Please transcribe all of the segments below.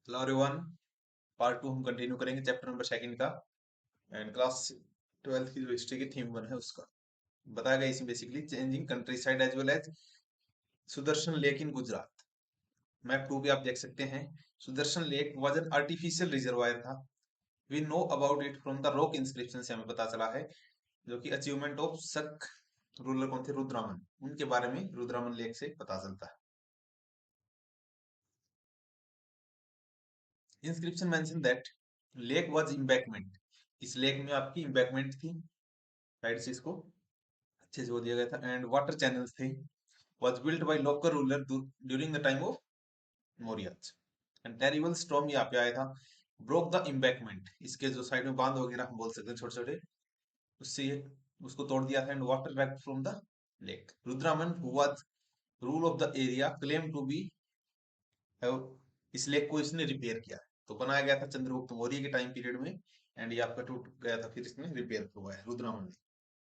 Hello everyone. Part 2 हम continue करेंगे chapter number second का। एंड क्लास 12th की जो हिस्ट्री की थीम 1 है उसका बताया गया इसमें basically changing countryside as well as Sudarshan lake in Gujarat. Map 2 पे आप देख सकते हैं। Sudarshan lake was an artificial reservoir था। We know about it from the rock inscription से हमें पता चला है, जो कि अचीवमेंट ऑफ शक रूलर कौन थे, रुद्रामन, उनके बारे में रुद्रामन लेक से पता चलता है। Inscription mention that lake was embankment. इस लेक में आपकी इम्बैकमेंट थी, साइड से इसको अच्छे से वो दिया गया था। एंड वाटर चैनल्स थे, was built by local ruler during the time of Mauryas. And terrible storm यहाँ पे आया था, broke the embankment, इसके जो साइड में बांध वगैरह हम बोल सकते हैं छोटे छोटे, उससे ये उसको तोड़ दिया था। And water back from the lake. रुद्रामन who was rule of the area claimed to be इस लेक को इसने रिपेयर किया। तो बनाया गया था चंद्रगुप्त मौर्य के टाइम पीरियड में। एंड ये आपका टूट गया था, फिर इसने रिपेयर हुआ है रुद्रामन ने,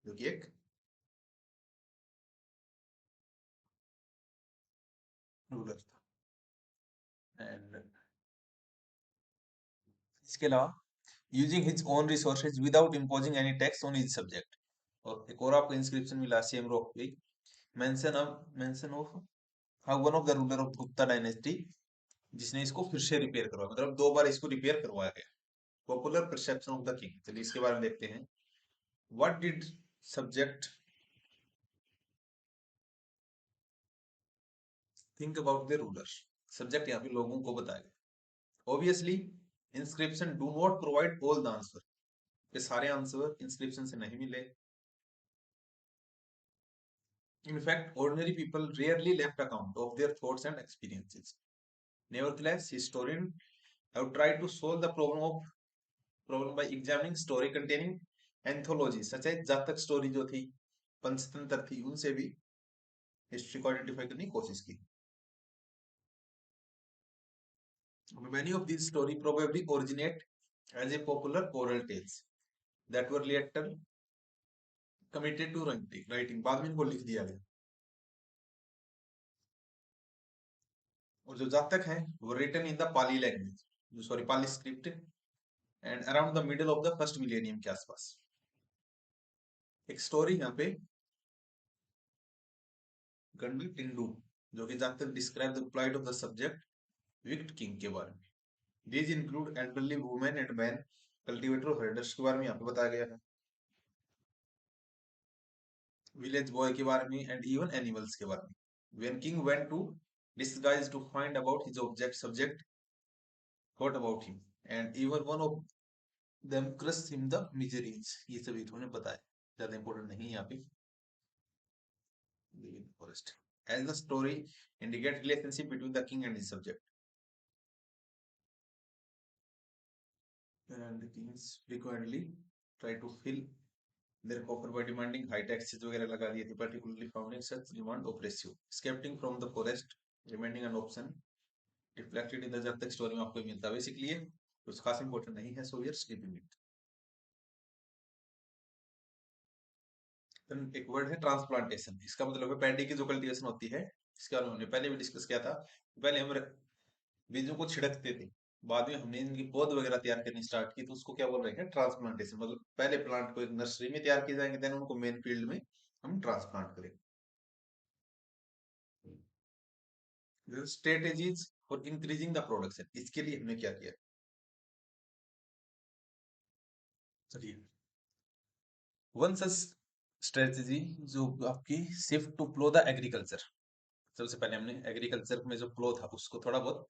जो कि एक रूलर था। एंड इसके अलावा using his own resources without imposing any tax on his subject. और एक और आपको इंस्क्रिप्शन मिला सेम रॉक पे, mention of how one of the ruler of Gupta dynasty, जिसने इसको फिर से रिपेयर करवाया, मतलब दो बार इसको रिपेयर करवाया गया। Popular perception of the king, चलिए इसके बारे में देखते हैं। What did subject think about the ruler. Subject यहाँ पे लोगों को बताया गया। Obviously inscription do not provide all the answer, ये सारे आंसर इंस्क्रिप्शन से नहीं मिले। In fact, ordinary people rarely left account of their thoughts and experiences. Nevertheless, historians have tried to solve the problem by examining story containing anthologies such as जातक story जो थी, पंचतंत्र थी, उनसे भी हिस्ट्री को आइडेंटिफाई करने की कोशिश की। Many of these stories probably originate as a popular oral tales that were later committed to writing. बाद में इनको लिख दिया गया। और जो जातक हैं वो written in the Pali language, sorry Pali script, and around the middle of the first millennium के आसपास। एक स्टोरी यहाँ पे गंडल टिंडू, जो कि जहां तक describe the plight of the subject wicked king के बारे में। These include elderly women and man cultivator herders के बारे में यहाँ पे बताया गया है, विलेज बॉय के बारे में, एंड इवन एनिमल्स के बारे में। When king went to disguise to find about his subject thought about him and even one of them crushed him the miseries। ये सभी इन्होंने बताया, ज्यादा इंपॉर्टेंट नहीं है यहाँ पे। forest as the story indicates relationship between the king and his subject, and the kings frequently try to fill their coffer by demanding high taxes वगैरह लगा दिए थे, particularly finding such demand oppressive, escaping from the forest remaining an option reflected in the जब तक story में आपको मिलता है। बेसिकली ये कुछ खास इंपॉर्टेंट नहीं है, so we are skipping it. एक वर्ड है ट्रांसप्लांटेशन, इसका मतलब है पैडी की जो कल्टीवेशन होती है, इसके बारे में हमने पहले भी डिस्कस किया था। पहले हम बीजों को छिड़कते थे, बाद में हमने इनकी पौध वगैरह तैयार करनी स्टार्ट की, तो उसको क्या बोल रहे हैं, ट्रांसप्लांटेशन। मतलब पहले प्लांट को एक नर्सरी में तैयार किए जाएंगे, देन उनको मेन फील्ड में हम ट्रांसप्लांट करेंगे। Strategies for increasing the production, इसके लिए हमने क्या किया, चलिए वन सच स्ट्रेटेजी जो आपकी shift to plough the agriculture. सबसे पहले हमने एग्रीकल्चर में जो प्लो था उसको थोड़ा बहुत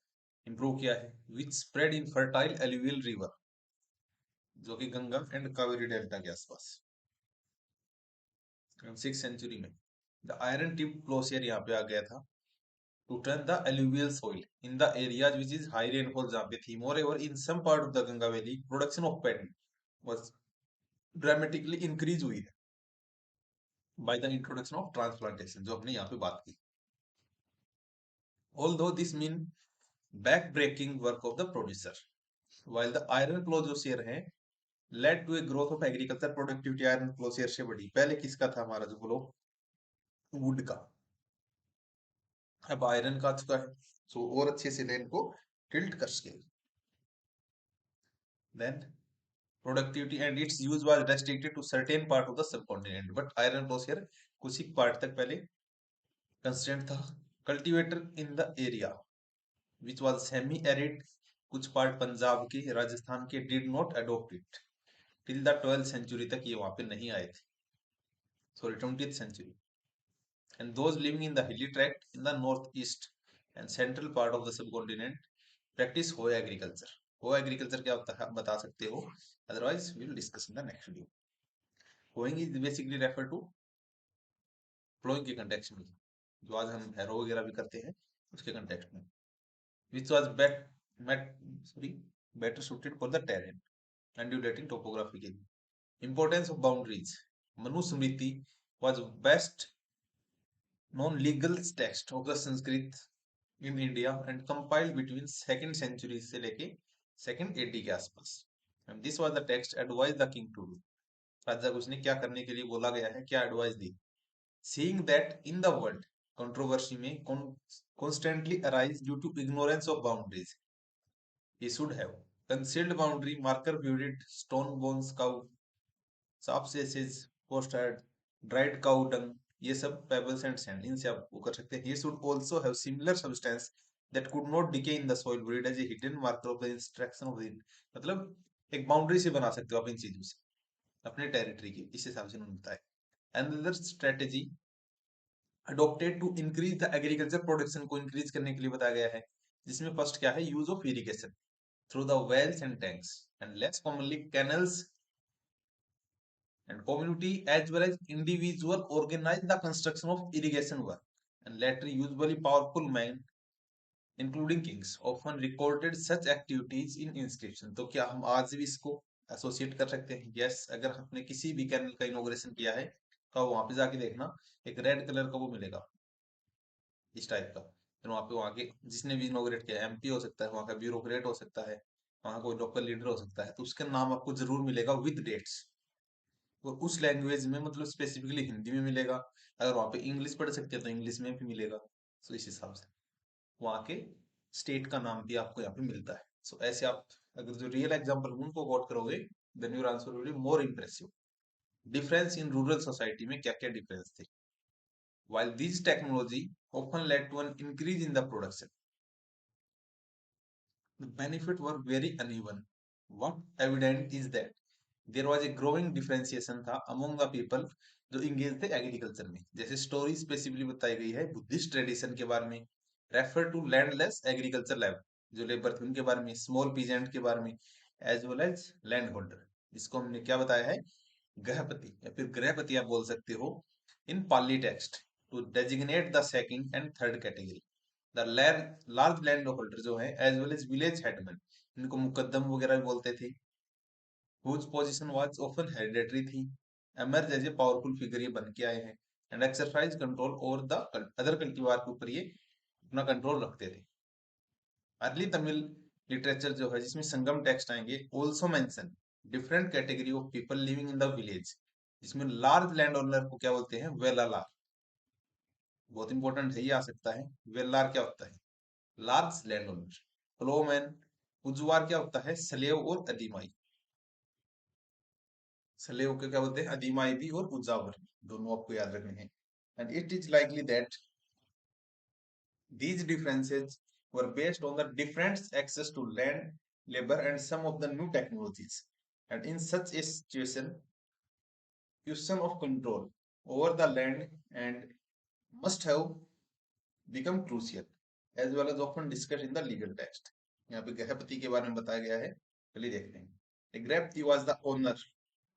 इंप्रूव किया है, which spread in fertile alluvial river, जो कि गंगा एंड कावेरी डेल्टा के आसपास। 6th सेंचुरी में द आयरन टिप प्लोसियर यहाँ पे आ गया था to turn the alluvial soil in the areas which is high rainfall जहाँ पे थी। Moreover in some part of the Ganga valley production of paddy was dramatically increase हुई है by the introduction of transplantation, जो हमने यहाँ पे बात की। Although this mean back breaking work of the producer, while the iron flow जो share है led to a growth of agriculture productivity, iron flow share से बढ़ी। पहले किसका था हमारा जो फ्लो, वुड का, अब आयरन का आ चुका है, सो और अच्छे से लैंड को टिल्ट कर सके। then productivity and its use was restricted to certain part of the subcontinent, but iron ores here कुछ ही part तक पहले constraint था. Cultivator in the area which was semi arid, कुछ part पंजाब के, राजस्थान के did not adopt it till the 12th century तक ये वहां पे नहीं आए थे, sorry 20th century. And those living in the hilly tract in the northeast and central part of the subcontinent practice hoe agriculture. Hoe agriculture क्या होता है बता सकते हो, otherwise we will discuss in the next video. Hoeing is basically refer to plowing के context में, जो आज हम harrow वगैरह भी करते हैं उसके context में, which was better suited for the terrain undulating topography के लिए. Importance of boundaries. Manusmriti was best known legal text of the Sanskrit in India and compiled between 2nd century से लेके 2nd AD के आसपास. And this was the text advised the king to do. राजा को उसने क्या करने के लिए बोला गया है, क्या advice the. Seeing that in the world controversy may constantly arise due to ignorance of boundaries, he should have concealed boundary marker, viewed stone bones, cow subspaces, postard, dried cow dung, ये सब pebbles and sand, इनसे आप वो कर सकते हैं. He should also have similar substance that could not decay in the soil, buried as a hidden marker of the instruction of the, मतलब एक बाउंड्री से बना सकते हो आप इन चीजों से अपने टेरिटरी की, इस हिसाब से उन्होंने बताया. Another strategy adopted to increase the agriculture production को increase करने के लिए बताया गया है, जिसमें फर्स्ट क्या है, use of irrigation through the wells and tanks, and less commonly canals, and community as well as individual organize the construction of irrigation work, and later usually powerful men including kings often recorded such activities in inscription. तो क्या हम आज भी इसको associate कर सकते हैं? Yes, अगर आपने किसी भी कैनल का इनोग्रेशन किया है तो वहां पे जाके देखना, एक रेड कलर का वो मिलेगा इस टाइप का. फिर वहां पे वहां के जिसने भी इनोग्रेट किया, एमपी हो सकता है, वहां का ब्यूरोक्रेट हो सकता है, वहां कोई लोकल लीडर हो सकता है, तो उसका नाम आपको जरूर मिलेगा विद डेट्स, और उस लैंग्वेज में, मतलब स्पेसिफिकली हिंदी में मिलेगा. अगर वहां पे इंग्लिश पढ़ सकते हैं तो इंग्लिश में भी मिलेगा. सो इस हिसाब से वहां के स्टेट का नाम भी आपको यहाँ पे मिलता है. सो ऐसे आप अगर जो रियल एग्जांपल उनको कोट करोगे, then your answer will be more impressive. Difference in rural society में क्या क्या डिफरेंस थे. while these technology often led to an increase in the production, the benefit were very uneven. What evident is that there was a growing differentiation था among the people जो engage थे agriculture में. जैसे story specifically बताई गई है Buddhist tradition के बारे में, refer to landless agriculture labour, जो लेबर थे उनके बारे में, स्मॉल पीजेंट के बारे में, as well as land holder, जिसको हमने क्या बताया है, गृहपति या फिर गृहपति आप बोल सकते हो in Pali text, to designate the second and third category. The large land holder जो है as well as village headman, इनको मुकद्दम वगैरह भी बोलते थे, whose position was often hereditary थी, emerge as a powerful figure ये बन के आए हैं, and exercise control over the other cultivar के ऊपर ये अपना कंट्रोल रखते थे. अर्ली तमिल लिटरेचर जो है जिसमें संगम टेक्स्ट आएंगे also mention different category of people living in the village, जिसमें लार्ज लैंड ओनर को क्या बोलते हैं, वेलालार. बहुत इंपॉर्टेंट है, ये आ सकता है. वेलार क्या होता है, लार्ज लैंड ओनर. फ्लोमैन उजुआर क्या होता है, स्लेव और अदीमाई. स्लेव को क्या बोलते हैं, अदीमाई भी और उजावर, दोनों आपको याद रखने हैं. And it is likely that these differences were based on the different access to land, labor and some of the new technologies. And in such a situation, question of control over the land and must have become crucial, as well as often discussed in the legal text. यहाँ पे गृहपति के बारे में बताया गया है, चलिए देखते हैं. A गृहपति was the owner,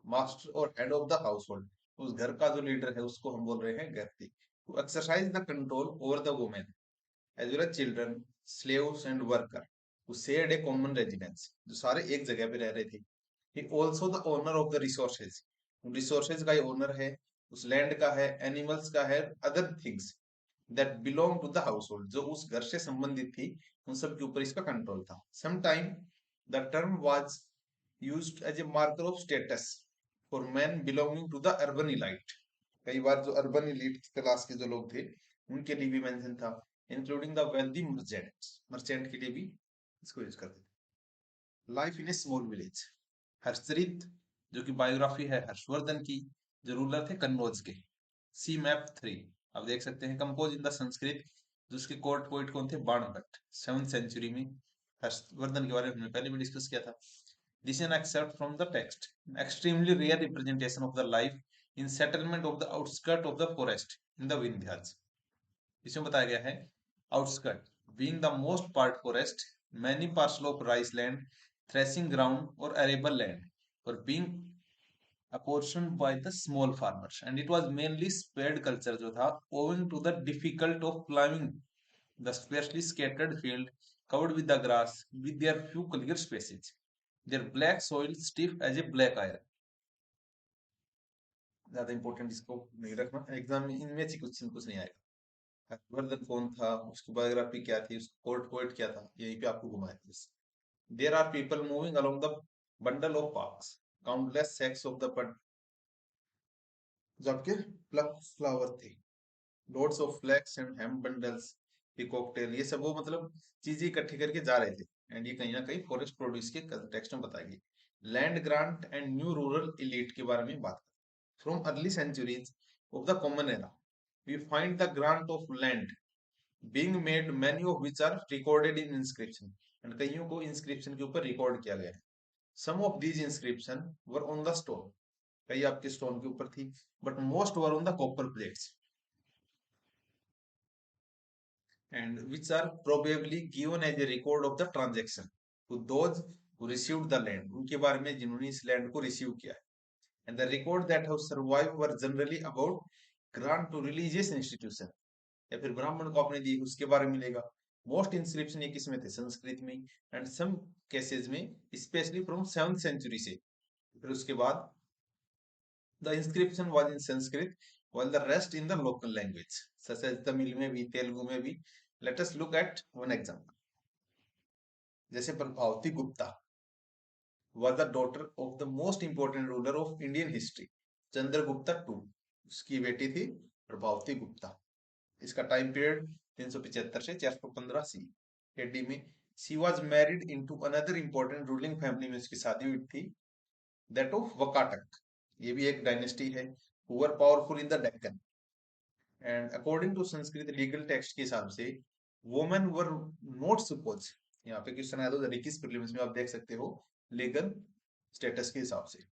master और head of the household. उस घर का जो लीडर है उसको हम बोल रहे हैं गृहपति. To exercise the control over the woman as well as children, slaves and worker who shared a common residence, जो सारे एक जगह पे रह रहे थे. He also the owner of the resources, resources का ये owner है, उस land का है, animals का है, other things that belong to the household, जो उस घर से संबंधित थी, उन सब के ऊपर इसका कंट्रोल था. Sometime the term was used as a marker of status for men belonging to the urban elite. कई बार जो अर्बन elite क्लास के जो लोग थे उनके लिए भी मेंशन था, इंक्लूडिंग द वेल्दी मर्चेंट के लिए भी इसको यूज करते थे. Life in A small village. Harshacharita जो कि बायोग्राफी है हर्षवर्धन की, जो रूलर थे कन्नौज के। सी मैप 3 आप देख सकते हैं, कंपोज इन द संस्कृत। जो उसके कोर्ट पोइट कौन थे? बाणभट्ट, 7th सेंचुरी में। हर्षवर्धन के बारे में हमने पहले भी डिस्कस किया था। This an excerpt from the text extremely rare representation of the life in settlement of the outskirt of the forest in the Vindhyas. इसमें बताया गया है outskirt being the most part forest, many parcel of rice land, threshing ground और arable land और being apportioned by the small farmers, and it was mainly spread culture जो था owing to the difficult of climbing the sparsely scattered field covered with the grass with their few clear spaces, their black soil stiff as a black iron। ज्यादा important इसको नहीं रखना, exam में इनमें से कुछ नहीं आएगा। हर्षवर्धन कौन था, उसकी बायोग्राफी क्या थी, उसका कोर्ट पोएट क्या था, यहीं पे आपको घुमाया था बस। There are people moving along the bundle of parks, countless sacks of the bud, जो आपके प्लक फ्लावर थे, loads of flax and hemp bundles, peacock tail, ये सब वो मतलब चीजें इकट्ठी करके जा रहे थे। एंड ये कहीं ना कहीं फॉरेस्ट प्रोड्यूस के टेक्स्ट में बताएगी। Land grant and new rural elite के बारे में बात। From early centuries of the common era we find the grant of land being made, many of which are recorded in inscription, and कईयों को inscription के ऊपर रिकॉर्ड किया गया है। some of these inscription were on the stone, कई आपके stone के ऊपर थी, but most were on the copper plates and which are probably given as a record of the transaction to those who received the land, उनके बारे में जिन्होंने इस लैंड को रिसीव किया है। and the record that have survived were generally about grant to religious institution, या फिर ब्राह्मण को आपने दी उसके बारे में मिलेगा। मोस्ट इंस्क्रिप्शन ये किसमें थे? संस्कृत में। एंड सम केसेस में स्पेशली फ्रॉम 7th सेंचुरी से। फिर उसके बाद the inscription was in Sanskrit while the rest in the local language such as Tamil में भी, तेलुगु में भी। let us look at one example। जैसे Prabhavati Gupta was the daughter of the most important ruler of Indian history, Chandragupta II, उसकी बेटी थी प्रभावती गुप्ता। इसका time period 375 से 415 सी एडी में। She was married into another important ruling family में उसकी शादी हुई थी, दैट ऑफ वकाटक, ये भी एक डायनेस्टी है, who were powerful in the Deccan. And according to Sanskrit legal text के हिसाब से वुमेन वर नॉट सपोज, यहाँ पे क्वेश्चन आया था रिकीज प्रीलिम्स में, आप देख सकते हो लीगल स्टेटस के हिसाब से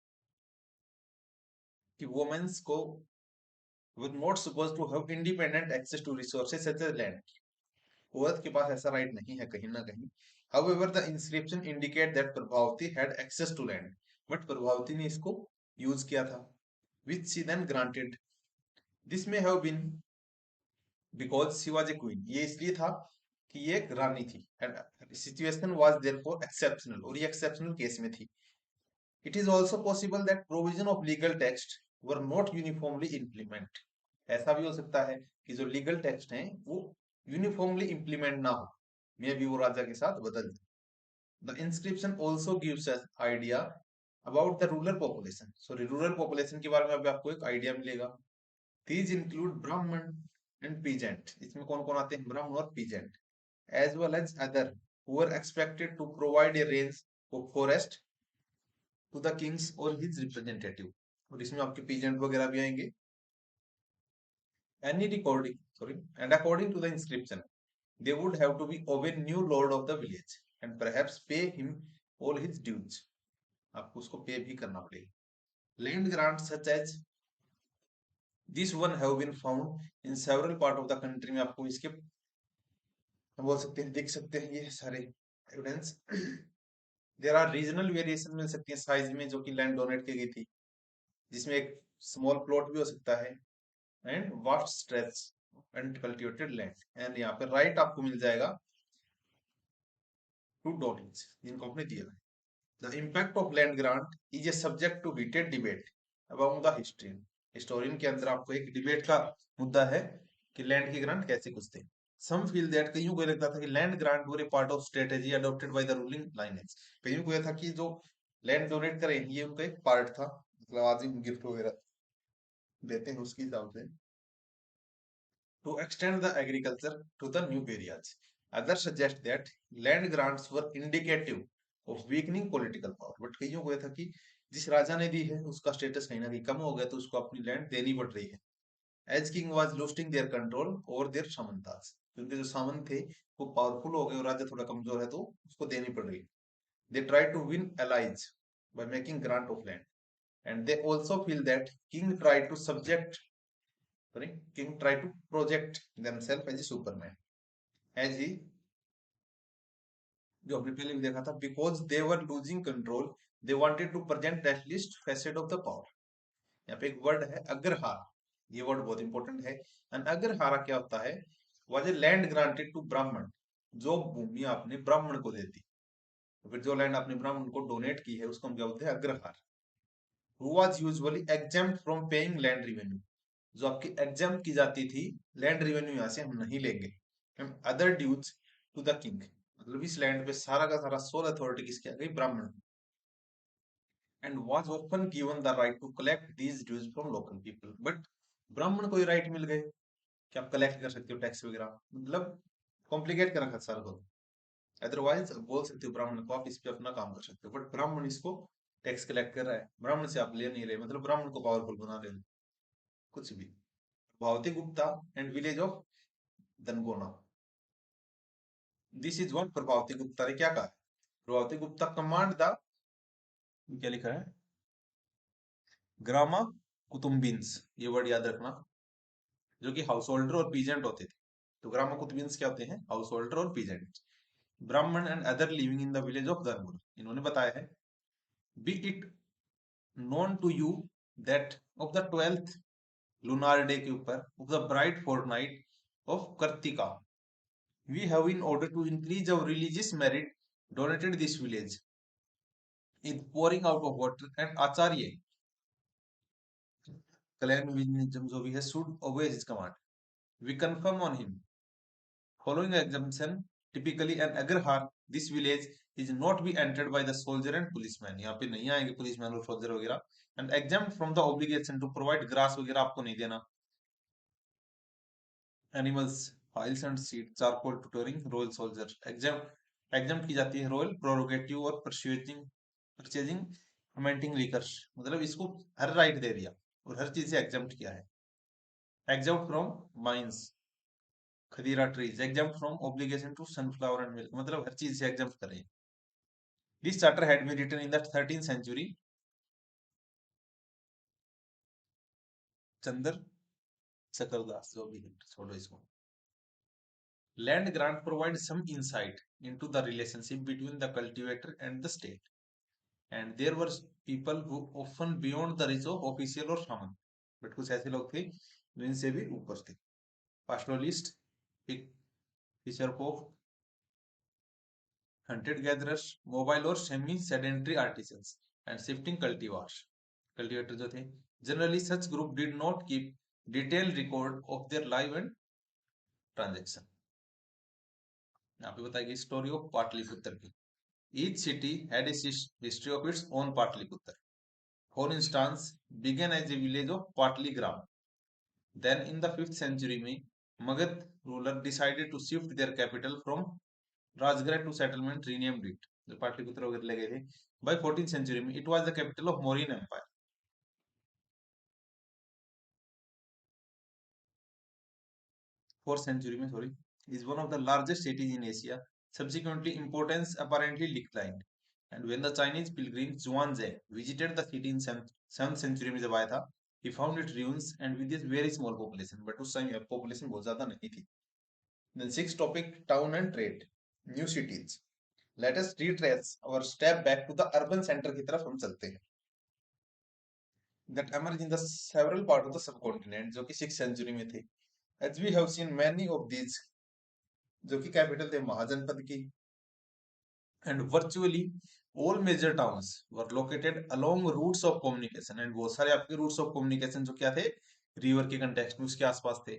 कि वुमेन्स को were not supposed to have independent access to resources such as land, औरत के पास ऐसा राइट नहीं है कहीं ना कहीं। However, the inscription indicate that Prabhavati had access to land, but Prabhavati ने इसको यूज किया था, which she then granted। This may have been because she was a queen, ये इसलिए था कि ये एक रानी थी। And situation was therefore exceptional, और ये exceptional केस में थी। It is also possible that provision of legal text were not uniformly implemented। ऐसा भी हो सकता है कि जो लीगल टेक्स्ट हैं वो यूनिफॉर्मली इंप्लीमेंट ना हो, मे भी वो राजा के साथ बदल जाए। The inscription also gives us idea about the rural population, sorry rural population के बारे में अभी आपको एक आइडिया मिलेगा। These include Brahmin and peasant, इसमें कौन कौन आते हैं? ब्राह्मण और peasant, as well as other who were expected to provide a range of forest to the kings और हिज रिप्रेजेंटेटिव, और इसमें आपके पीजेंट वगैरह भी आएंगे। Any recording, sorry, and according to the inscription, they would have to be obey new lord of the village and perhaps pay him all his dues। आपको उसको पे भी करना पड़ेगा। Land grants such as this one have been found in several part of the country, में आपको इसके बोल सकते हैं, देख सकते हैं ये सारे evidence. There are regional variation मिल सकती है साइज में, जो कि लैंड डोनेट की गई थी, जिसमें एक स्मॉल प्लॉट भी हो सकता है and vast stretch and cultivated land. And यहाँ पे राइट आपको मिल जाएगा टू डोनिंग्स, जिनको आपने दिया है। The impact of land grant is a subject to heated debate about the historian. Historian के अंदर आपको एक डिबेट का मुद्दा है कि लैंड की ग्रांट कैसे कुछ थे। सम फील दैट, कईयों को लगता था कि land grant were A part of strategy adopted by the ruling lineage. कईयों को यह था कि जो लैंड डोनेट करें ये उनका एक पार्ट था, मतलब आज ही गिफ्ट वगैरह देते हैं उसके हिसाब से, to extend the agriculture to the new areas। Others suggest that land grants were indicative of weakening political power. But कईयों को यह था कि जिस राजा ने दी है उसका स्टेटस कहीं ना कहीं कम हो गया, तो उसको अपनी लैंड देनी पड़ रही है। As king was losing their control over their सामंतास, क्योंकि जो सामंत थे वो पावरफुल हो गए और राजा थोड़ा कमजोर है, तो उसको देनी पड़ रही है। They try to win allies by making grant of land, and they also feel that king tried to subject sorry king tried to project themselves as a superman, as he जो हमने पहले भी देखा था, because they were losing control they wanted to present at least facet of the power. यहाँ पे एक word है अग्रहार, ये वर्ड बहुत इंपॉर्टेंट है। एंड अग्रहारा क्या होता है? Was a land granted to Brahmin, जो भूमि आपने ब्राह्मण को दे दी, तो फिर जो लैंड आपने ब्राह्मण को डोनेट की है उसको हम क्या बोलते हैं? अग्रहार। Who was usually exempt from paying land revenue, जो आपकी एग्जेम्प्ट की जाती थी, लैंड रिवेन्यू यहाँ से हम नहीं लेंगे। Other dues to the king, मतलब इस लैंड पे सारा का सारा सोल अथॉरिटी किसकी आ गई? ब्राह्मण। And was often given the right to collect these dues from local people, but ब्राह्मण को ये राइट मिल गए कि आप कलेक्ट कर सकते हो टैक्स वगैरह, मतलब कॉम्प्लिकेट कर रखा सारा को। अदरवाइज बोल सकते हो ब्राह्मण को आप इस पे अपना काम कर सकते हो, बट ब्राह्मण इसको टैक्स कलेक्ट कर रहा है, ब्राह्मण से आप ले नहीं रहे, मतलब ब्राह्मण को पावरफुल बना रहे हो, कुछ भी। Bhavati Gupta and village of Danguna, this is one. Prabhavati Gupta ने क्या कहा? प्रभावती गुप्ता कमांड द, क्या लिखा है? ग्रामा कुतुम्बिन्स, ये वर्ड याद रखना, जो कि हाउस होल्डर और पीजेंट होते थे। तो ग्रामा कुतुम्बिन्स क्या होते हैं? हाउस होल्डर और peasant. Brahman and other living in the village of Danguna, इन्होंने बताया है, be it known to you that of the 12th lunar day के ऊपर of the bright fortnight of Kartika, we have in order to increase our religious merit donated this village in pouring out of water, and acharya clan जो भी है should obey his command. We confirm on him following exemption, typically an agarhar, this village is not be entered by the soldier and policeman, यहाँ पे नहीं आएंगे policeman और soldier वगैरह, and exempt from the obligation to provide grass वगैरह आपको नहीं देना, animals files and seed charcoal tutoring royal soldier, exempt की जाती है रॉयल प्रोरोगेटिव और परचेजिंग फर्मेंटिंग लिकर्स, मतलब इसको हर राइट दे दिया और हर चीज से एग्जाम्प्ट किया है। Exempt from mines khadira trees, exempt from obligation to sunflower and milk, मतलब हर चीज से एग्जाम्प्ट करें। This charter had been written in the 13th century, Chandra Chakradas जो भी है, छोड़ो इसको। Land grant provide some insight into the relationship between the cultivator and the state, and there were people who often beyond the reach of official और सामंत, but कुछ ऐसे लोग थे जो इनसे भी ऊपर थे। पास्टोरलिस्ट, फिशर पोक, हंटेड गैदरर्स, मोबाइल और semi sedentary artisans and shifting cultivator जो थे। Generally such group did not keep detail record of their life and transaction. यहाँ पे बताएगी स्टोरी ऑफ पाटलिपुत्र की। Each city had a history of its own Pataliputra. For instance, began as a village of Patligram. Then in the 5th century में Magad ruler decided to shift their capital from Rajgarh to settlement, renamed it. जो पाटलिपुत्र वगैरह लगे थे। By 14th century में it was the capital of Mauryan Empire. 4th century में sorry is one of the largest cities in Asia. Subsequently, importance apparently declined. And when the Chinese pilgrim Zhuangzi visited the city in 7th century में जब आया था, he found its ruins and with this very small population. But उस time population बहुत ज़्यादा नहीं थी. Then sixth topic, town and trade, new cities. Let us retrace our step back to the urban center की तरफ हम चलते हैं. That emerged in the several part of the subcontinent जो कि 6th century में थे. As we have seen many of these जो कि कैपिटल थे महाजनपद की, and virtually all major towns were located along routes of communication, and बहुत सारे आपके routes of communication जो क्या थे? रिवर के कंटेक्स्ट में उसके आसपास थे।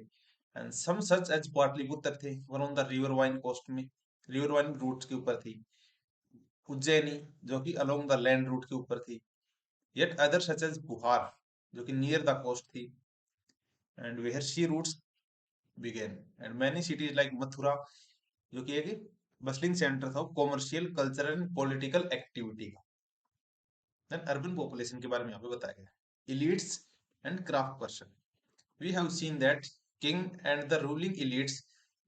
and some such as Pataliputra थे were on the river vine coast में, रिवर वाइन रूट के ऊपर थी। उज्जैनी जो कि अलोंग द लैंड रूट के ऊपर थी। yet other such as Puhar जो कि नियर द कोस्ट थी, and where sea routes began, and many cities like Mathura जो कि एक बस्लिंग सेंटर था commercial, cultural and political activity का। देन अर्बन पॉपुलेशन के बारे में यहाँ पे बताया गया, elites and craft person. We have seen that king and the ruling elites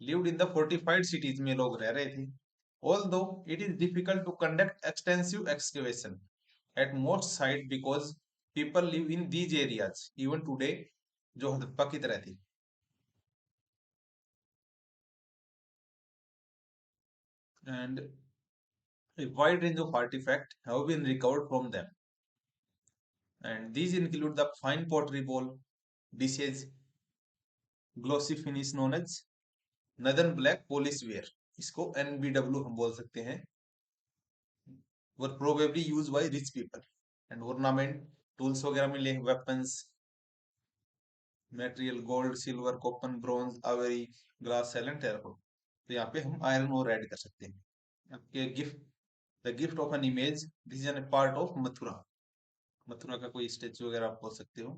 lived in the fortified cities में लोग रह रहे थे, although it is difficult to conduct extensive excavation at most site because people live in these areas even today, जो हड़प्पा की तरह थी। And a wide range of artifacts have been recovered from them, and these include the fine pottery bowl, dishes, glossy finish known as northern black polish ware, इसको NBW हम बोल सकते हैं, were probably used by rich people, and ornament tools वगैरह मिले, weapons material gold, silver, copper, bronze, ivory, glass, shell and terracotta. तो यहाँ पे हम आयरन और ऐड कर सकते हैं। आपके gift, the gift of an image, this is an part of Mathura, Mathura का कोई स्टेच्यू वगैरह आप बोल सकते हो।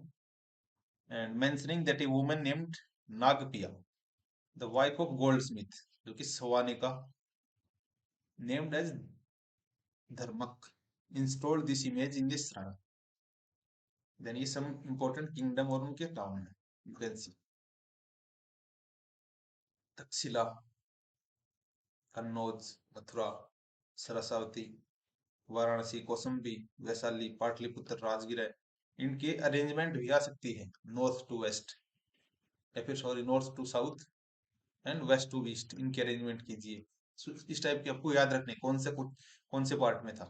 And mentioning that a woman named Nagapiya, the wife of goldsmith, जो कि Savanika, named as Dharmak, installed this image in this shrine. Then ये सम इंपॉर्टेंट किंगडम और उनके टाउन है, you can see Taxila, Kannauj, Mathura, Saraswati, Varanasi, Kaushambi, Vaishali, Pataliputra, Rajgir. इनके अरेंजमेंट भी आ सकती है नॉर्थ टू वेस्ट, या फिर sorry north to south and west to east, इनके अरेंजमेंट कीजिए। इस टाइप के आपको याद रखने कौन से पार्ट में था।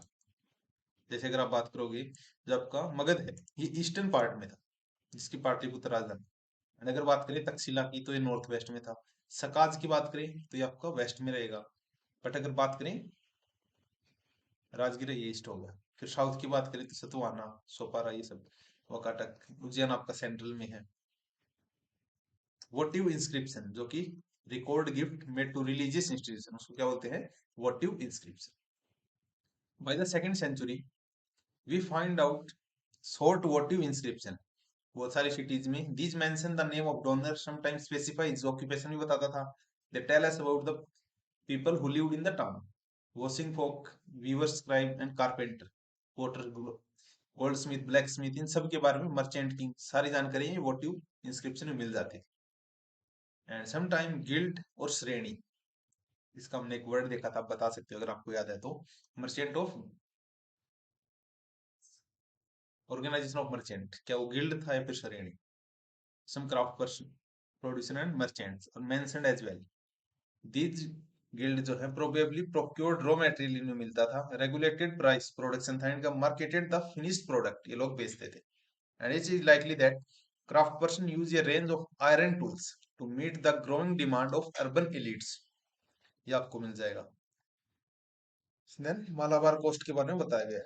जैसे अगर आप बात करोगे, जो आपका मगध है ये ईस्टर्न पार्ट में था, जिसकी पाटलिपुत्र राजधानी। एंड अगर बात करें तक्षशिला की तो ये नॉर्थ वेस्ट में था। सकाज की बात करें तो ये आपका वेस्ट में रहेगा। बट अगर बात करें राजगीर, ये ईस्ट हो गया। फिर साउथ की बात करें तो सतवाना, सोपारा, ये सब, वकाटक, उज्जैन आपका सेंट्रल में है। वोटिव इंस्क्रिप्शन, जो कि record gift made to religious institution, उसको क्या बोलते हैं, votive inscription. By the second century we find out short votive inscription बहुत सारी सिटीज में। These mention the name of donor, sometimes specifies occupation भी बताता था। They tell us about the people who lived in the town, washing folk, weaver, scribe and carpenter, potter, goldsmith, blacksmith, इन सब के बारे में, merchant king, सारी जानकारी वोटिव इंस्क्रिप्शन में मिल जाती है। एंड सम टाइम गिल्ड और श्रेणी, इसका हमने एक वर्ड देखा था, आप बता सकते हो अगर आपको याद है तो, merchant of, organisation of merchant, क्या वो गिल्ड था या फिर श्रेणी। Some craft person, producer and merchants और mentioned as well. These guild जो है प्रोबेबली प्रोक्योर्ड रॉ मटेरियल इनमें मिलता था, रेगुलेटेड प्राइस प्रोडक्शन था इनका, मार्केटेड द फिनिश्ड प्रोडक्ट, ये लोग बेचते थे। And it is likely that craft person use a range of iron tools to meet the growing demand of urban elites, ये आपको मिल जाएगा। देन मालाबार कोस्ट के बारे में बताया गया है,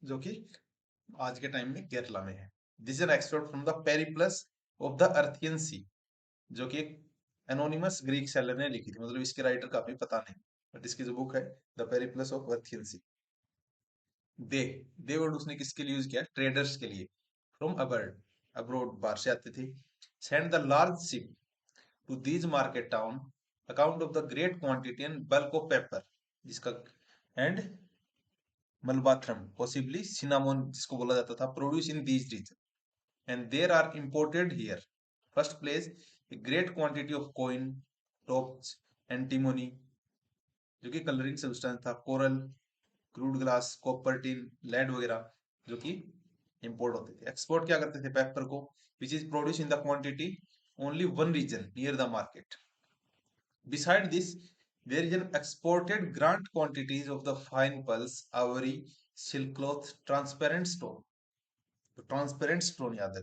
जो कि आज के टाइम में केरला में है। This is extract from the Periplus of the Erythraean Sea, जो कि एक एनोनिमस ग्रीक सेलर ने लिखी थी, मतलब इसके राइटर का भी पता नहीं, बट इसकी जो बुक है the Periplus of Erythraean Sea. They they word उसने किसके लिए यूज किया, ट्रेडर्स के लिए। फ्रॉम अबर्ड, अब्रोड, बाहर से आते थे। Send the large ship to these market town, account of the great quantity and bulk of pepper, जिसका, एंड मलबाथ्रम, पॉसिबली सिनामोन जिसको बोला जाता था, produce in these region and there are imported here. First place, a great quantity of coin, tops, antimony, जो कि colouring substance था, coral, crude glass, copper, tin, lead वगैरह, जो कि इंपोर्ट होते थे। एक्सपोर्ट क्या करते थे, पेपर को, which is produce in the quantity only one region near the market. Beside this, there is an exported grant quantities of the fine pulse, ivory, silk cloth, transparent stone. तो transparent stone याद है,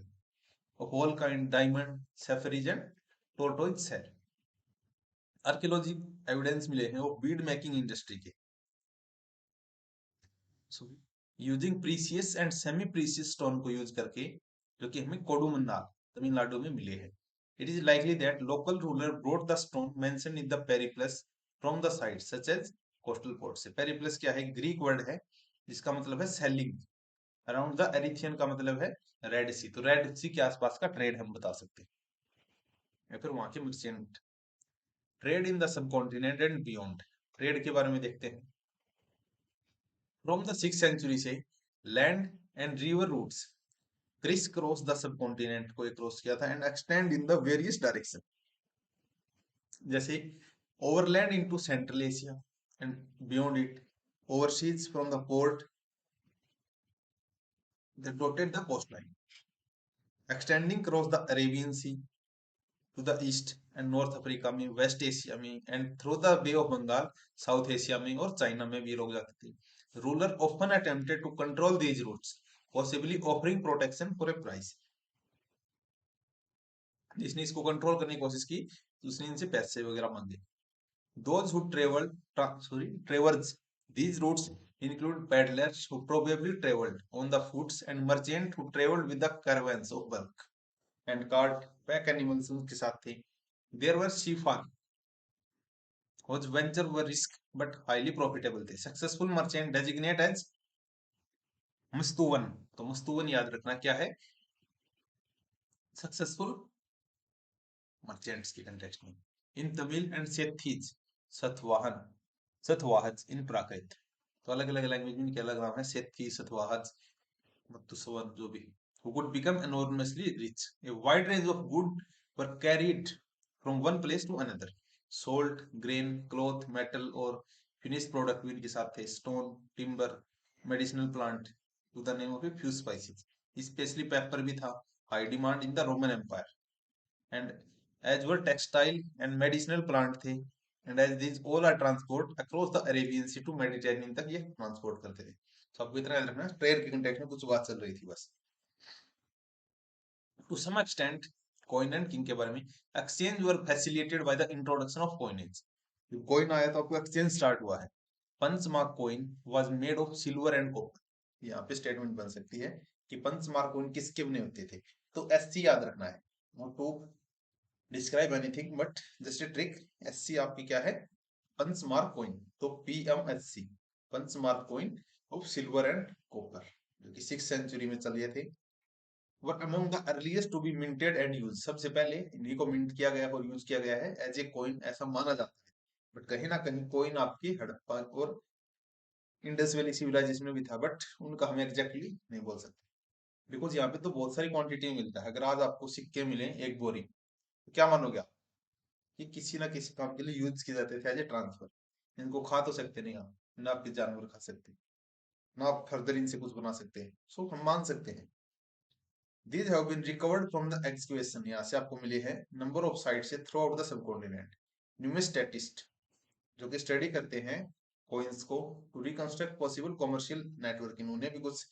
whole kind, diamond, sapphires and tortoise shell. Archaeology evidence मिले हैं वो bead making industry के, using precious and semi precious stone को use करके, जो कि हमें कोडुमन्नार, तमिलनाडु में मिले हैं। It is likely that local ruler brought the stone mentioned in the Periplus from the site such as coastal port से। पेरिप्लस क्या है, ग्रीक वर्ड है जिसका मतलब है सेलिंग अराउंड द एरिथियन, का मतलब है रेड सी, तो रेड सी के आसपास का ट्रेड हम बता सकते हैं, या फिर वहां के merchant. Trade in the subcontinent and beyond, trade के बारे में देखते हैं। फ्रॉम द 6th century से land and river routes crisscross the subcontinent को क्रॉस किया था and extend in the various direction, जैसे overland into Central Asia and beyond it, overseas from the port that dotted the coastline, extending across the Arabian Sea to the east and North Africa में, west Asia में and through the bay of Bengal south Asia में और China में भी लोग जाते थे। Ruler often attempted to control these routes, possibly offering protection for a price. जिसने इसको कंट्रोल करने की कोशिश की तो उसने इनसे पैसे वगैरह मांगे। Those who traverse these routes include paddlers who probably traveled on the foots and merchants who traveled with the caravans of bulk and cart pack animals उनके साथ थे। There were seafaring whose venture were risk but highly profitable थे। Successful merchant designate as मस्तूवन, तो मस्तूवन याद रखना क्या है, successful merchants के कंटेक्स्ट में। इन तमिल एंड सेथीज सतवाहन, सतवाहज इन प्राकृत, तो अलग अलग लैंग्वेज में इनके अलग नाम है, सेथी, सतवाहज, मतुसवन जो भी। who could become enormously rich, a wide range of goods were carried from one place to another, salt, grain, cloth, metal और finished product भी इनके साथ थे, stone, timber, medicinal plant to the name of a few spices, especially pepper भी था, high demand in the Roman Empire, and as were textile and medicinal plant थे, and as these all are transport across the Arabian Sea to Mediterranean तक ये transport करते थे। तो आपको इतना याद रखना, ट्रेड के कंटेक्स्ट में कुछ बात चल रही थी बस। To some extent coin and king के बारे में, exchange were facilitated by the introduction of coinage, coin आया तो आपको एक्सचेंज स्टार्ट हुआ है। Punch mark coin was made of silver and copper, यहाँ पे स्टेटमेंट बन सकती है कि पंचमार्क कॉइन किसके बने होते थे, तो एससी याद रखना है, not to describe anything but just a trick. SC आपकी क्या है, पंचमार्क कॉइन, तो PMSC, punchmark coin of silver and copper, जो कि 6th century में चले थे। Were among the earliest to be minted and use, सबसे पहले इन्हीं को मिंट किया गया और यूज किया गया है एज ए कॉइन, ऐसा माना जाता है। बट कहीं ना कहीं कॉइन आपकी हड़प्पा और इंडस वैली सिविलाइजेशन में भी था, बट उनका हम एग्जैक्टली नहीं बोल सकते, बिकॉज यहाँ पे तो बहुत सारी क्वांटिटी में मिलता है। अगर आज आपको सिक्के मिले एक बोरी, तो क्या मानोगे आप कि किसी ना किसी काम के लिए यूज किए जाते थे एज ए ट्रांसफर। इनको खा तो सकते नहीं आप, ना आपके जानवर खा सकते, ना आप फर्दर इनसे कुछ बना सकते हैं, सो हम मान सकते हैं। These have been recovered from the excavation, यहाँ से आपको मिले हैं नंबर ऑफ साइट से throughout the subcontinent. Numismatist जो कि स्टडी करते हैं कॉइन्स को to reconstruct possible commercial network, इन्होंने भी कुछ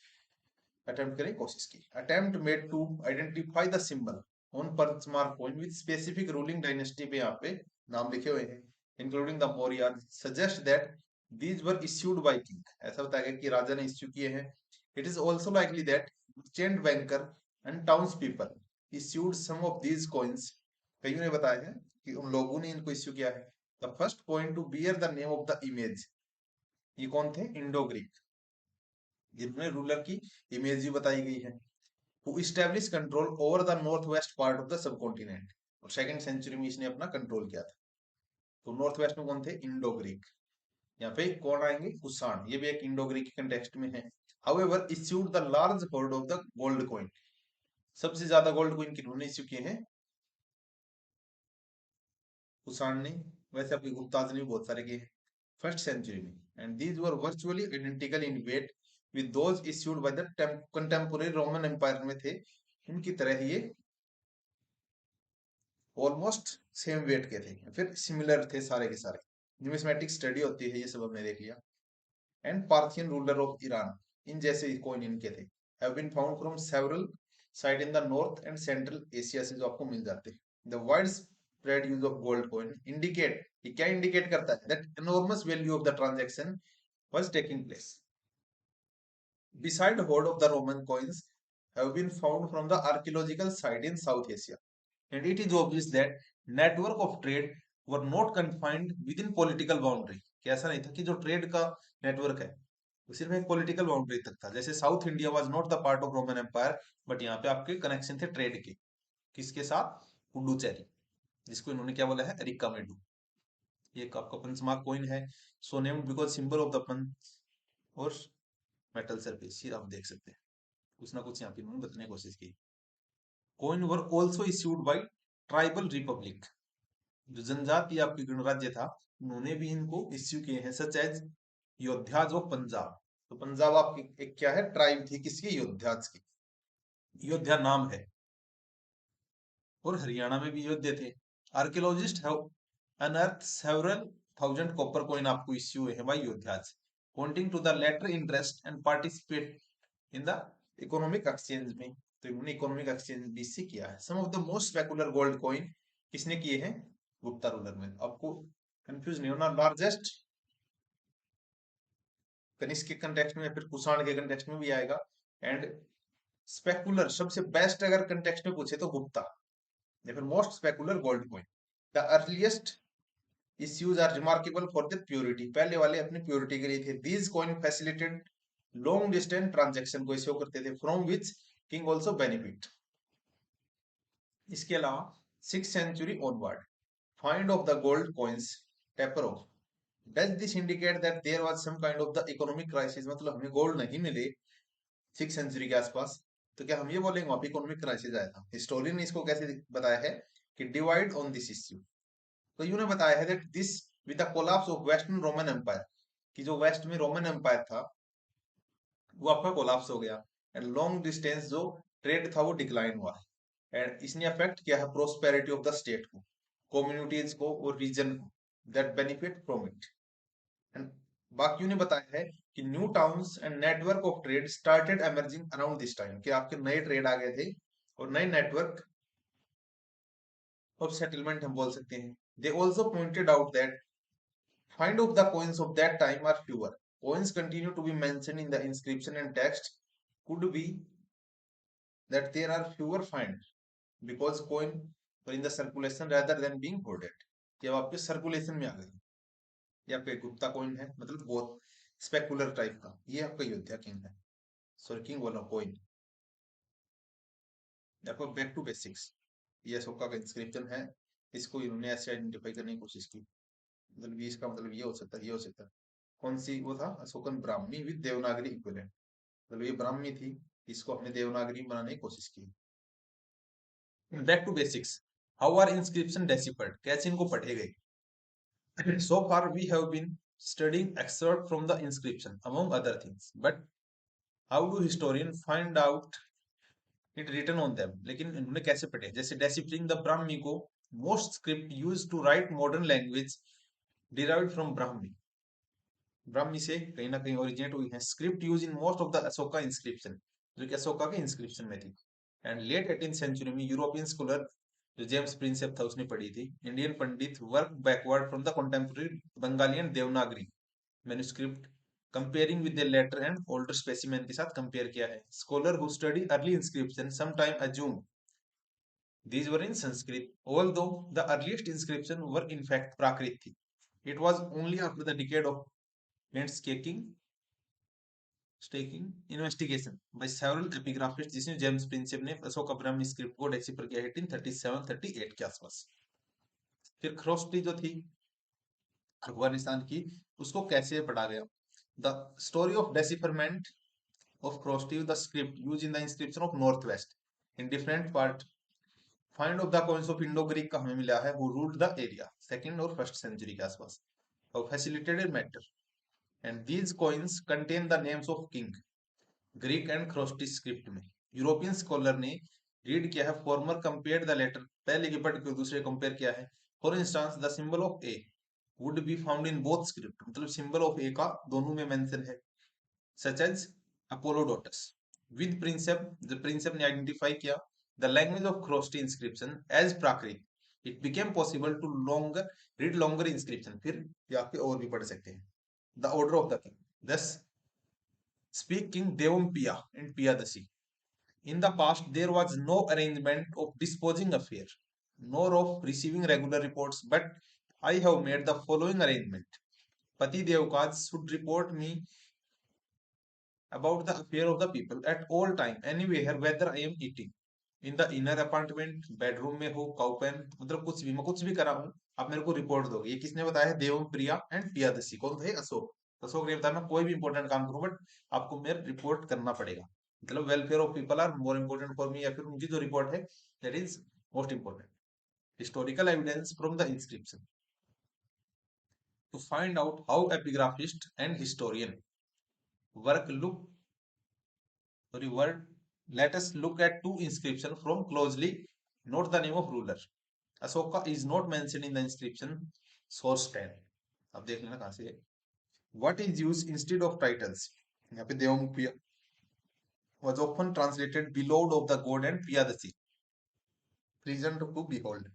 अटेम्प्ट करने की कोशिश की। Attempt made to identify the symbol on punch mark coin with specific ruling dynasty पे यहाँ पे नाम लिखे हुए हैं, including the Maurya, suggest that these were issued by king, ऐसा बताया गया कि राजा ने इश्यू किए हैं। It is also likely that merchant banker and townspeople issued some of these coins, कईयों ने बताया है कि उन लोगों ने इनको इश्यू किया है। The first coin to bear the name of the image, ये कौन थे, इंडो ग्रीक, जिनमें रूलर की इमेज भी बताई गई है। Who established control over the northwest part of the subcontinent, और 2nd century में इसने अपना कंट्रोल किया था। तो नॉर्थ वेस्ट में कौन थे, इंडो ग्रीक। यहाँ पे कौन आएंगे, कुषाण, ये भी एक इंडो ग्रीक कंटेक्स्ट में है। However, issued the large hoard of the gold coin, सबसे ज्यादा गोल्ड कॉइन किन्होंने इश्यू किए हैं, कुषाण ने। वैसे आपके गुप्ताज ने भी बहुत सारे किए हैं 1st century में, and these were virtually identical in weight with those issued by the contemporary Roman empire में थे, उनकी तरह ही ये ऑलमोस्ट सेम वेट के थे, फिर सिमिलर थे सारे के सारे। न्यूमिस्मेटिक स्टडी होती है, ये सब हमने देख लिया। And Parthian ruler of Iran, इन जैसे कॉइन इनके थे, have been found from several site in the north and Central Asia से, जो आपको मिल जाते हैं। The wide spread use of gold coin indicate, ये क्या इंडिकेट करता है, that enormous value of the transaction was taking place. Beside hoard of the Roman coins have been found from the archaeological site in South Asia, and it is obvious that network of trade were not confined within political boundary, कि ऐसा नहीं था कि जो trade का network है वो सिर्फ एक पॉलिटिकल बाउंड्री तक था। जैसे south India was not the part of Roman empire, but यहाँ पे आपके कनेक्शन थे ट्रेड के, किसके साथ, पुडुचेरी, जिसको इन्होंने क्या बोला है, अरिकामेडू। एक आपका पंचमार्क कॉइन है, so named because symbol of the punch और मेटल सरफेस, ये आप देख सकते हैं। कुछ ना कुछ यहाँ पे इन्होंने बताने की कोशिश की। Coin were also issued by tribal Republic, जो जनजातीय आपकी गणराज्य था, उन्होंने भी इनको इश्यू किए हैं, सच एज योद्धाज ऑफ पंजाब। तो पंजाब आपकी एक क्या है, ट्राइब थी किसकी, योद्धाज की, योद्धा नाम है। और हरियाणा में भी योद्धे थे। Archaeologist have unearth several thousand copper coin आपको इश्यू हुए हैं बाय योद्धाज, pointing to the latter interest and participate in the economic exchange में। तो इन्होंने इकोनॉमिक एक्सचेंज भी इससे किया है। Some of the most spectacular gold coin किसने किए हैं, गुप्ता रूलर में। आपको कंफ्यूज नहीं होना, लार्जेस्ट कनिष्क के कंटेक्स्ट में या फिर कुषाण के कंटेक्स्ट में भी आएगा। एंड स्पेकुलर सबसे बेस्ट अगर कंटेक्स्ट में पूछे तो गुप्ता, या फिर most spectacular gold coin. The earliest issues are remarkable for their purity, पहले वाले अपनी प्योरिटी के लिए थे। these coin facilitated long distance transaction को शो करते थे, from which king also benefit। इसके अलावा 6th century onward find of the gold coins taper off, does this indicate that there was some kind of the economic crisis, मतलब हमें gold नहीं मिले 6th century के आसपास, तो क्या हम ये बोलेंगे वहां पे इकोनॉमिक क्राइसिस आया था। हिस्टोरियन ने इसको कैसे बताया है कि डिवाइड ऑन दिस इश्यू, तो यूने बताया है that this with the collapse of western Roman empire, कि जो वेस्ट में रोमन एम्पायर था वो आपका कोलैप्स हो गया, एंड लॉन्ग डिस्टेंस जो ट्रेड था वो डिक्लाइन हुआ, एंड इसने अफेक्ट किया है प्रोस्पेरिटी ऑफ द स्टेट को, कम्युनिटीज को और रीजन को, that benefit from it. And बाकियों ने बताया है कि new towns and network of trade started emerging around this time, कि आपके नए ट्रेड आ गए थे और नए नेटवर्क ऑफ सेटलमेंट हम बोल सकते हैं। They also pointed out that find of the coins of that time are fewer, coins continue to be mentioned in the inscription and text, could be that there are fewer find because coin were in the circulation rather than being hoarded, कि अब आपके circulation में आ गए। ये आपका Gupta coin है, मतलब बहुत स्पेकुलर टाइप का। ये आपका योद्धा किंग है, सॉरी किंग बोला कॉइन। देखो बैक टू बेसिक्स, ये अशोका का इंस्क्रिप्शन है, इसको इन्होंने ऐसे आइडेंटिफाई करने की कोशिश की, मतलब ये इसका मतलब ये हो सकता है, ये हो सकता है। कौन सी वो था, अशोकन ब्राह्मी विद देवनागरी इक्विवेलेंट, मतलब ये ब्राह्मी थी, इसको अपने देवनागरी में बनाने की कोशिश की। Back to basics, how are inscription deciphered, कैसे इनको पढ़े गए। So far we have been studying extract from the inscription among other things, but how do historian find out it written on them, लेकिन इन्होंने कैसे पढ़े। जैसे डेसिफरिंग द ब्राह्मी को, most script used to write modern language derived from Brahmi, Brahmi से कहीं ना कहीं ओरिजिनेट हुई है। Script use in most of the Ashoka inscription, जो कि अशोका के इंस्क्रिप्शन में थी। एंड लेट 18th सेंचुरी में यूरोपियन स्कॉलर जो जेम्स प्रिंसेप था उसने पढ़ी थी। Indian pandit work backward from the contemporary Bengalian Devanagari manuscript, comparing with the letter and older specimen के साथ कंपेयर किया है। Scholar who study early inscription sometime assume these were in Sanskrit, although the earliest inscription were in fact Prakrit. It was only after the decade of painstaking staking investigation by several epigraphist, जिसमें James Prinsep ने Ashok Brahmi script को decipher किया 1837-38 के आसपास। फिर ख्रोस्टी जो थी अफगानिस्तान की, उसको कैसे पढ़ा गया। The story of decipherment of Kharosthi, the script use in the inscription of north west in different part, find of the coins of Indo Greek का हमें मिला है, who ruled the area 2nd और 1st सेंचुरी के आसपास, और facilitated matter. And these coins contain the names of king, Greek and Kharosthi script में। European scholar ने रीड किया है, फॉर्मर कंपेयर्ड द लेटर, पहले के पढ़ के दूसरे कंपेयर किया है। For instance the symbol of A would be found in both script, मतलब सिंबल ऑफ ए का दोनों में मेंशन है, such as Apollodotus. With Prinsep, the Prinsep ने आइडेंटिफाई किया the language of Kharosthi inscription as Prakrit, it became possible to longer read longer inscription, फिर ये आपके और भी पढ़ सकते हैं। The order of the king, thus speak King Devampiya and Piyadasi. In the past, there was no arrangement of disposing affair, nor of receiving regular reports, but I have made the following arrangement. Pati Devkaj should report me about the affair of the people at all time, anywhere, whether I am eating in the inner apartment, bedroom में हो, cow pen, मतलब कुछ भी मैं कुछ भी कर रहा हूँ, आप मेरे को रिपोर्ट दोगे। ये किसने बताया है? देवम प्रिया एंड पियादसी। कौन थे? अशोक। अशोक ने बताया मैं कोई भी इंपॉर्टेंट काम करूं बट आपको मेरे रिपोर्ट करना पड़ेगा, मतलब welfare of people are more important for me, या फिर उनकी जो रिपोर्ट है that is most important. Historical evidence from the inscription to find out how epigraphist and historian work look sorry word let us look at two inscription from closely. Note the name of ruler. Ashoka is not mentioned in the inscription source 10। अब देख लेना कहां से है। What is used instead of titles? यहाँ पे देवमुखिया was often translated beloved of the god and Piyadasi pleasant to behold।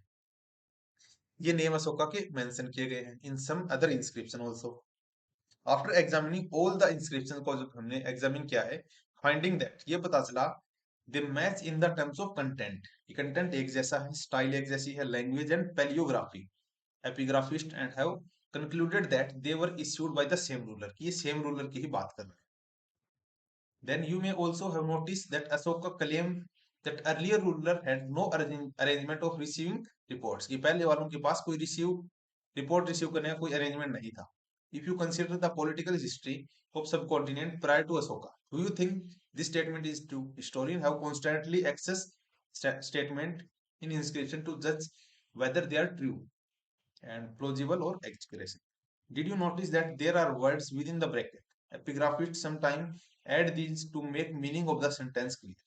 ये name Ashoka के मेंशन किए गए हैं in some other inscription also. After examining all the inscription को जब हमने एग्जामिन किया है, फाइंडिंग दैट ये पता चला they match in the terms of content, ये कंटेंट एक जैसा है, स्टाइल एक जैसी है, language and palaeography. Epigraphist and have concluded that they were issued by the same ruler, कि ये सेम रूलर की ही बात कर रहे हैं। Then you may also have noticed that Ashoka claimed that earlier ruler had no arrangement of receiving reports, कि पहले वालों के पास कोई रिपोर्ट रिसीव करने का कोई अरेंजमेंट नहीं था। If you consider the political history of subcontinent prior to Ashoka, do you think this statement is true? Historians have constantly accessed statement in inscription to judge whether they are true and plausible or exaggeration. Did you notice that there are words within the bracket? Epigraphists sometimes add these to make meaning of the sentence clear,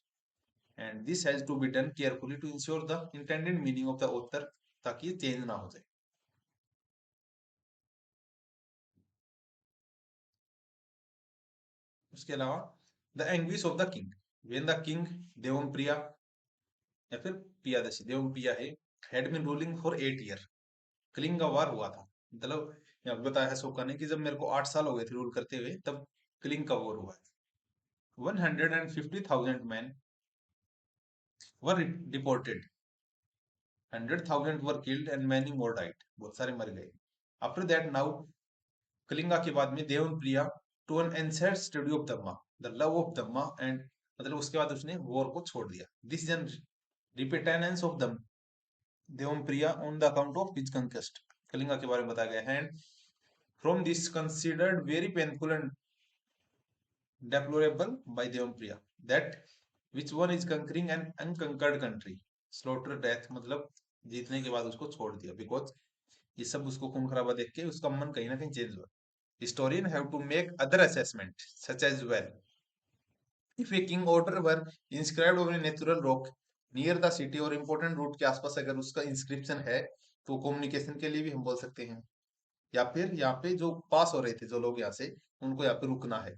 and this has to be done carefully to ensure the intended meaning of the author, ताकि ये change ना हो जाए। उसके अलावा the anguish of the king, when the king Devam Priya या फिर पियादशी, देवम प्रिया है, had been ruling for 8 year, Kalinga का वार हुआ था। मतलब यहाँ पे बताया है शोका ने कि जब मेरे को 8 साल हो गए थे रूल करते हुए, तब कलिंग का वॉर हुआ है। 150,000 men were deported, 100,000 were killed and many more died, बहुत सारे मर गए। After that now कलिंगा के बाद में देवन प्रिया to an ancient study of Dhamma, the love of Dhamma, and मतलब उसके बाद उसने वॉर को छोड़ दिया। This is an repentance of Devan Priya on the account of his conquest, Kalinga के बारे में बताया गया है। And from this considered very painful and deplorable by Devan Priya that which one is conquering an unconquered country, slaughter death, मतलब जीतने के बाद उसको छोड़ दिया, बिकॉज ये सब उसको खून खराबा देख के उसका मन कहीं ना कहीं चेंज हुआ। Historian have to make other assessment such as well. If a king order were inscribed over a natural rock near the city और इंपॉर्टेंट रूट के आसपास अगर उसका इंस्क्रिप्शन है, तो कम्युनिकेशन के लिए भी हम बोल सकते हैं। या फिर यहाँ पे जो पास हो रहे थे जो लोग यहाँ से, उनको यहाँ पे रुकना है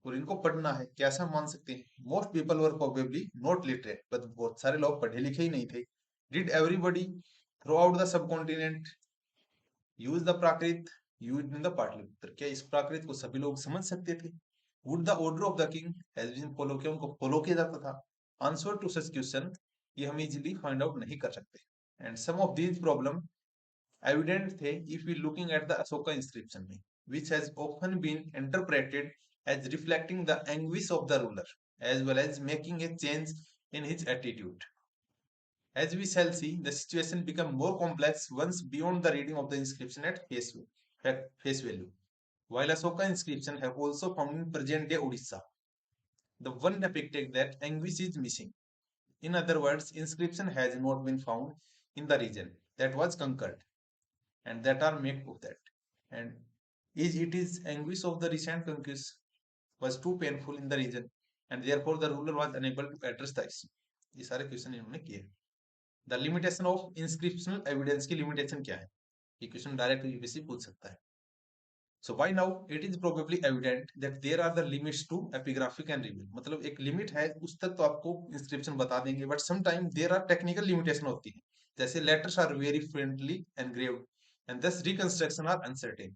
और इनको पढ़ना है, कैसा मान सकते हैं। Most people were probably not literate, but बहुत सारे लोग पढ़े लिखे ही नहीं थे। Did everybody throughout the subcontinent use the Prakrit use in the Pataliputra, क्या इस प्राकृत को सभी लोग समझ सकते थे? Would the order of the king has been follow, किया उनको फॉलो किया जाता था? आंसर टू सच क्वेश्चन ये हम इजीली फाइंड आउट नहीं कर सकते। And some of these problem evident थे if we looking at the Ashoka inscription में, which has often been interpreted as reflecting the anguish of the ruler as well as making a change in his attitude. As we shall see, the situation become more complex once beyond the reading of the inscription at face value. While Ashoka inscription have also found in present day Odisha, the one depicted that anguish is missing. In other words, inscription has not been found in the region that was conquered, and that are made of that. And it is anguish of the recent conquest was too painful in the region, and therefore the ruler was unable to address the issue. ये सारे question इन्होंने किए। The limitation of inscriptional evidence की limitation क्या है? ये question direct UPSC पूछ सकता है। So by now it is probably evident that there are the limits to epigraphic and reveal, मतलब एक लिमिट है, उस तक तो आपको इंस्क्रिप्शन बता देंगे, but sometime there are technical limitation होती है। जैसे letters are very friendly engraved and thus reconstruction are uncertain.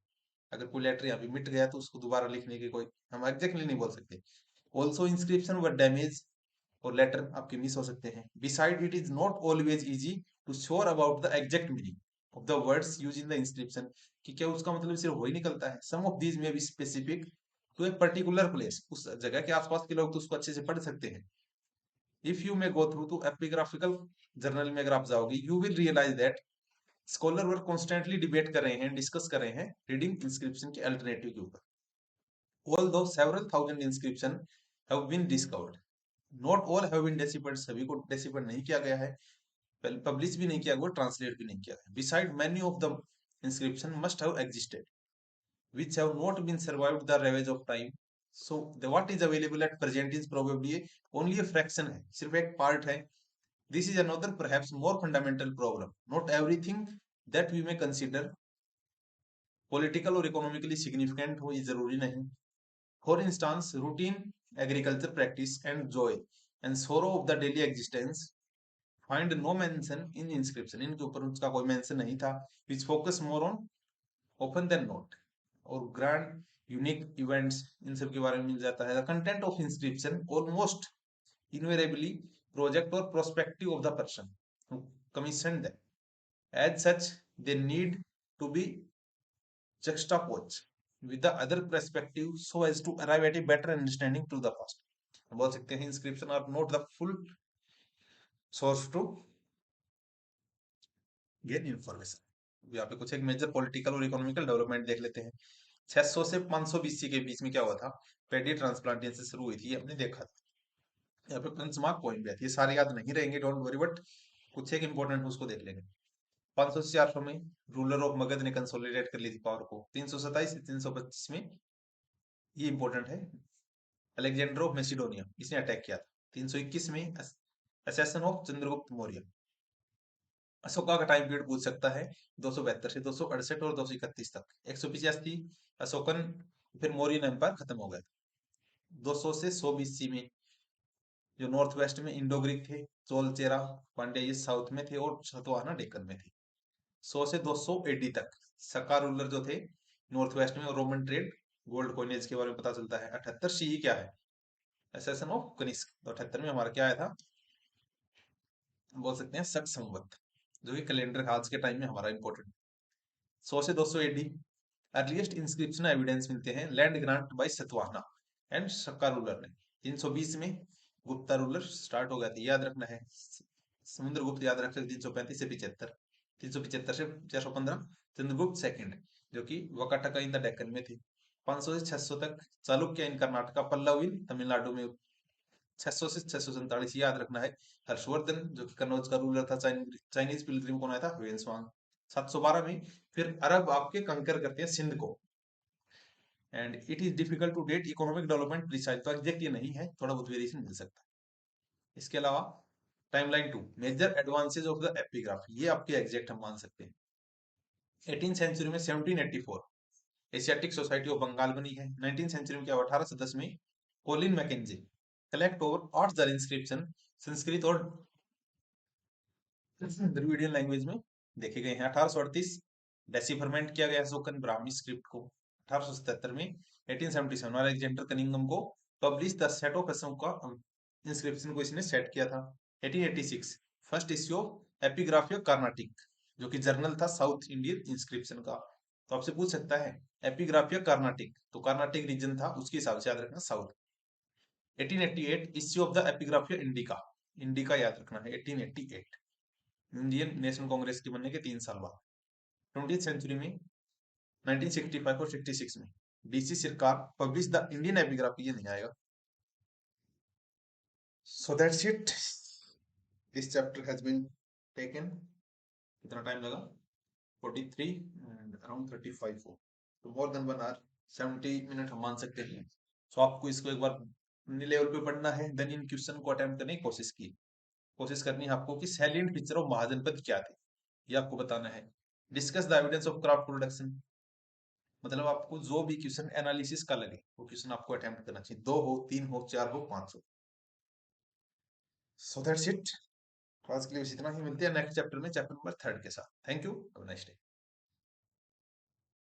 अगर कोई लेटर यहाँ पे मिट गया तो उसको दोबारा लिखने की कोई हम एग्जैक्टली नहीं बोल सकते। ऑल्सो इंस्क्रिप्शन वर डैमेज और लेटर आपके मिस हो सकते हैं। Beside it is not always easy to sure about the exact meaning of the words use in the inscription, कि क्या उसका मतलब सिर्फ वही निकलता है। Some of these may be specific to a particular place, उस जगह के आसपास के लोग तो उसको अच्छे से पढ़ सकते हैं। If you may go through to epigraphical journal में अगर आप जाओगे, you will realise that scholar वर्ग कॉन्स्टेंटली डिबेट कर रहे हैं, डिस्कस कर रहे हैं रीडिंग इंस्क्रिप्शन के अल्टरनेटिव के ऊपर। Although several thousand inscription have been discovered, not all have been deciphered, सभी को डेसिफर नहीं किया गया है, पब्लिश भी नहीं किया गया, ट्रांसलेट भी नहीं किया गया। Beside many of the inscription must have existed which have not been survived the ravage of time. So the what is available at present is probably only a fraction है, सिर्फ एक part है। This is another perhaps more fundamental problem. Not everything that we may consider political or economically significant हो ये जरूरी नहीं। For instance, routine agriculture practice and joy and sorrow of the daily existence find no mention in inscription. इनके ऊपर उसका कोई mention नहीं था, which focus more on often than not, और ग्रैंड यूनिक इवेंट्स इन सब के बारे में मिल जाता है। The content of inscription almost invariably project और prospective of the person who commissioned them. As such they need to be juxtaposed with the other perspective so as to arrive at a better understanding to the first। बोल सकते हैं inscription are not the full source to gain information. यहाँ पे कुछ एक major political और economical development देख लेते हैं। 600 से 500 बीसी के बीच में क्या हुआ था, पेडी ट्रांसप्लांटेशन से शुरू हुई थी, हमने देखा था। यहाँ पे पंचमार्क पॉइंट भी आती है, सारे याद नहीं रहेंगे, डोंट वरी, बट कुछ एक इंपॉर्टेंट उसको देख लेंगे। 500 से 400 में रूलर ऑफ मगध ने कंसोलिडेट कर ली थी पावर को। 327 से 325 में ये इंपॉर्टेंट है, अलेक्जेंडर ऑफ मैसिडोनिया इसने अटैक किया था। 321 में असेसन ऑफ चंद्रगुप्त मौर्य। अशोका का टाइम पीरियड पूछ सकता है 272 से 268 और 231 तक। 185 अशोकन, फिर मौर्यन एम्पायर खत्म हो गया। 200 से 100 बीसी में जो नॉर्थ वेस्ट में इंडो ग्रीक थे, चोल चेरा पांड्या ये साउथ में थे और सातवाहना डेक्कन में थे। 100 से 200 एडी तक सका रूलर जो थे नॉर्थ वेस्ट में, और रोमन ट्रेड गोल्ड कॉइनेज के बारे में पता चलता है। 78 सी क्या है, एसेसन ऑफ कनिष्क। तो 78 में हमारा क्या आया था, बोल सकते हैं शक संवत, जो कि कैलेंडर आज के टाइम में हमारा इंपॉर्टेंट। 100 से 200 एडी अर्लीस्ट इंस्क्रिप्शन एविडेंस मिलते हैं land grant by Satavahana and Shaka ruler ने। 320 में गुप्ता रूलर स्टार्ट हो गया था, याद रखना है। समुद्रगुप्त याद रख सकते 335 से 75, 375 से 415 चंद्रगुप्त सेकंड, जो कि वकाटका इन द डेक्कन में थे। 500 से 600 तक चालुक्य इन कर्नाटका, पल्लव इन तमिलनाडु में। 600 से 647 याद रखना है हर्षवर्धन, जो कि कन्नौज का रूलर था। चाइनीज पिलग्रिम कौन आया था, ह्वेनसांग। 712 में फिर अरब आपके कंकर करते हैं सिंध को। And it is difficult to date economic development precise, तो एग्जैक्ट ये नहीं है, थोड़ा बहुत वेरिएशन मिल सकता है। इसके अलावा timeline 2 major advances of the epigraph, ये आपके एग्जैक्ट हम मान सकते हैं। 18th सेंचुरी में 1784 एशियाटिक सोसाइटी ऑफ बंगाल बनी है। 19th सेंचुरी में क्या हुआ, 1810 में Colin Mackenzie collect over 8000 inscription Sanskrit और द्रविडियन लैंग्वेज में देखे गए हैं। 1838 डेसिफरमेंट किया गया शोकन ब्राह्मी स्क्रिप्ट को। 1877 में 1877 अलेक्जेंडर कनिंगम को publish the set of Ashoka inscription को इसने सेट किया था। 1886 first issue of epigraphy of Carnatic, जो कि जर्नल था साउथ इंडियन इंस्क्रिप्शन का। तो आपसे पूछ सकता है एपिग्राफी ऑफ कार्नाटिक, तो कार्नाटिक रीजन था उसके हिसाब से याद रखना south. 1888 issue of the epigraphy of indica, indica याद रखना है 1888, इंडियन नेशनल कांग्रेस के बनने के 3 साल बाद। 20th सेंचुरी में 1965 और 66 में डीसी सरकार पब्लिश द इंडियन एपिग्राफी, ये नहीं आएगा। So that's it, this chapter has been taken, कितना टाइम लगा, 43 एंड अराउंड 35 हो, तो मोर देन 1 आवर 70 मिनट हम मान सकते हैं। सो आपको इसको एक बार अपने लेवल पे पढ़ना है, देन इन क्वेश्चन को अटेम्प्ट करने की कोशिश करनी है आपको कि सैलिएंट फीचर ऑफ महाजनपद क्या थे, ये आपको बताना है। Discuss the evidence of craft production, मतलब आपको जो भी क्वेश्चन एनालिसिस का लगे वो क्वेश्चन आपको अटेम्प्ट करना चाहिए, 2 हो, 3 हो, 4 हो, 5 हो। सो दैट्स इट, आज के लिए बस इतना ही, मिलते हैं नेक्स्ट चैप्टर में, चैप्टर नंबर 3 के साथ। Thank you, have a nice day.